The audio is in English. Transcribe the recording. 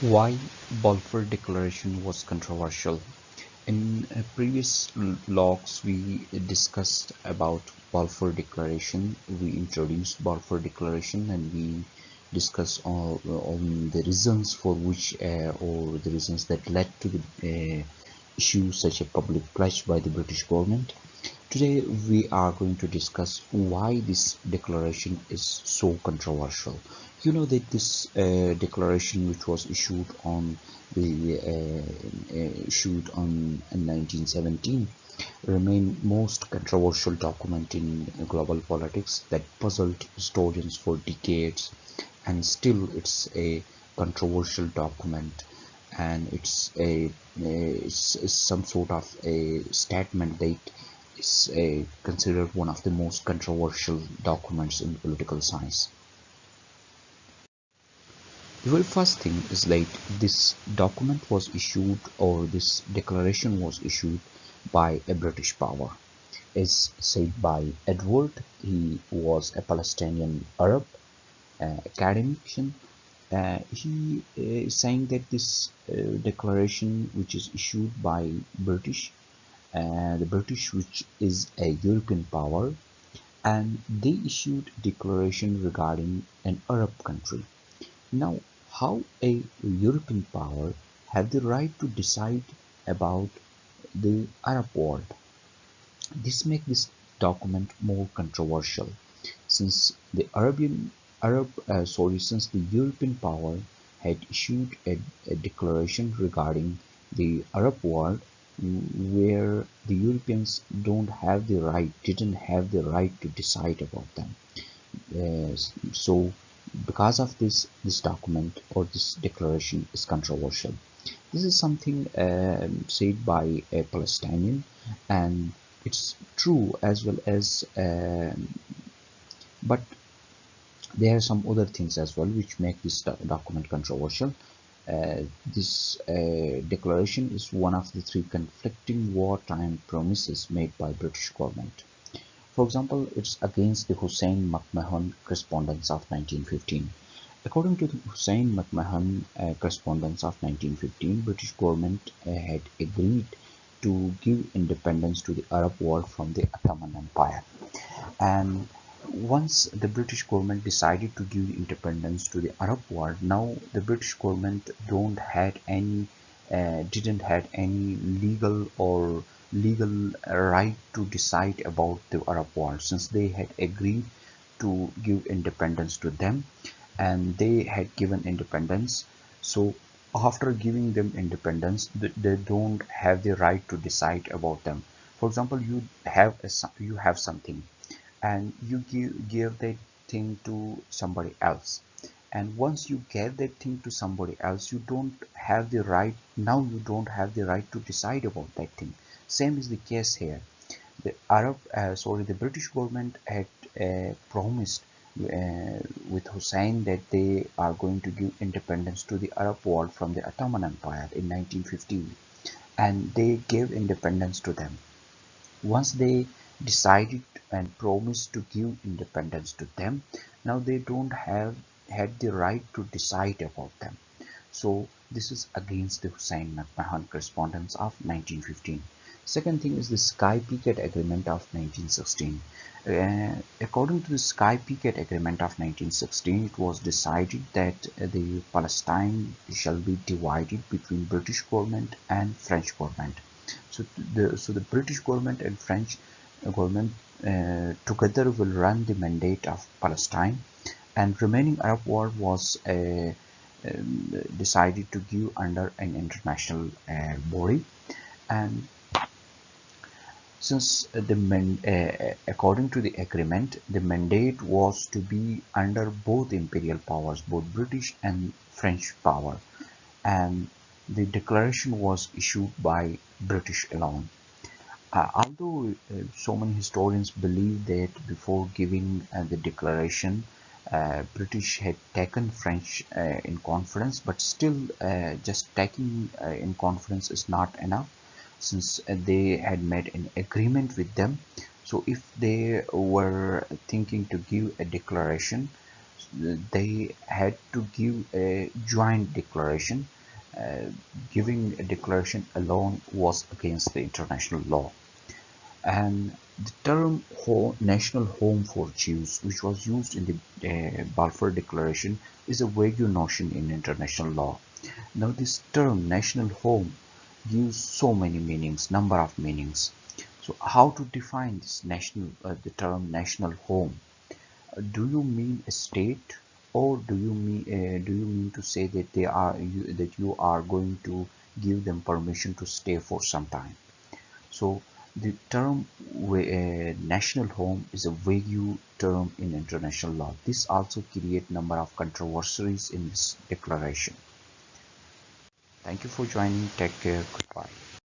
Why Balfour Declaration was controversial. In previous logs, we discussed about Balfour Declaration. We introduced Balfour Declaration and we discussed on the reasons for which or the reasons that led to the issue such a public pledge by the British government. Today we are going to discuss why this declaration is so controversial. You know that this declaration, which was issued on in 1917, remain most controversial document in global politics that puzzled historians for decades, and still it's a controversial document, and it's some sort of a statement that is considered one of the most controversial documents in political science. The very first thing is that this document was issued, or this declaration was issued, by a British power. As said by Edward, he was a Palestinian Arab academician. He is saying that this declaration, which is issued by the British, which is a European power, and they issued declaration regarding an Arab country. Now, how a European power have the right to decide about the Arab world? This makes this document more controversial, since since the European power had issued a declaration regarding the Arab world, where the Europeans didn't have the right to decide about them. So because of this document or this declaration is controversial. This is something said by a Palestinian, and it's true as well as, but there are some other things as well which make this document controversial. This declaration is one of the three conflicting wartime promises made by British government. For example, it's against the Hussein-McMahon Correspondence of 1915. According to the Hussein-McMahon Correspondence of 1915, British government had agreed to give independence to the Arab world from the Ottoman Empire. And once the British government decided to give independence to the Arab world, now the British government didn't had any legal right to decide about the Arab world, since they had agreed to give independence to them, and they had given independence. So after giving them independence, they don't have the right to decide about them. For example, you have something, and you give that thing to somebody else, and once you give that thing to somebody else, you don't have the right to decide about that thing. Same is the case here. The British government had promised with Hussein that they are going to give independence to the Arab world from the Ottoman Empire in 1915, and they gave independence to them. Once they decided and promised to give independence to them, now they don't have had the right to decide about them. So this is against the Hussein-McMahon Correspondence of 1915. Second thing is the Sky-Picket Agreement of 1916. According to the Sky-Picket Agreement of 1916, it was decided that the Palestine shall be divided between British government and French government. So the British government and French government together will run the mandate of Palestine, and remaining Arab world was decided to give under an international body. And since according to the agreement, the mandate was to be under both imperial powers, both British and French power, and the declaration was issued by British alone. Although so many historians believe that before giving the declaration, British had taken French in confidence, but still just taking in confidence is not enough, since they had made an agreement with them. So if they were thinking to give a declaration, they had to give a joint declaration. Uh, Giving a declaration alone was against the international law. And the term national home for Jews, which was used in the Balfour Declaration, is a vague notion in international law. Now, this term national home gives so many meanings, number of meanings. So, how to define this the term national home? Do you mean a state, or do you mean to say that that you are going to give them permission to stay for some time? So the term national home is a vague term in international law. This also create number of controversies in this declaration. Thank you for joining. Take care. Goodbye.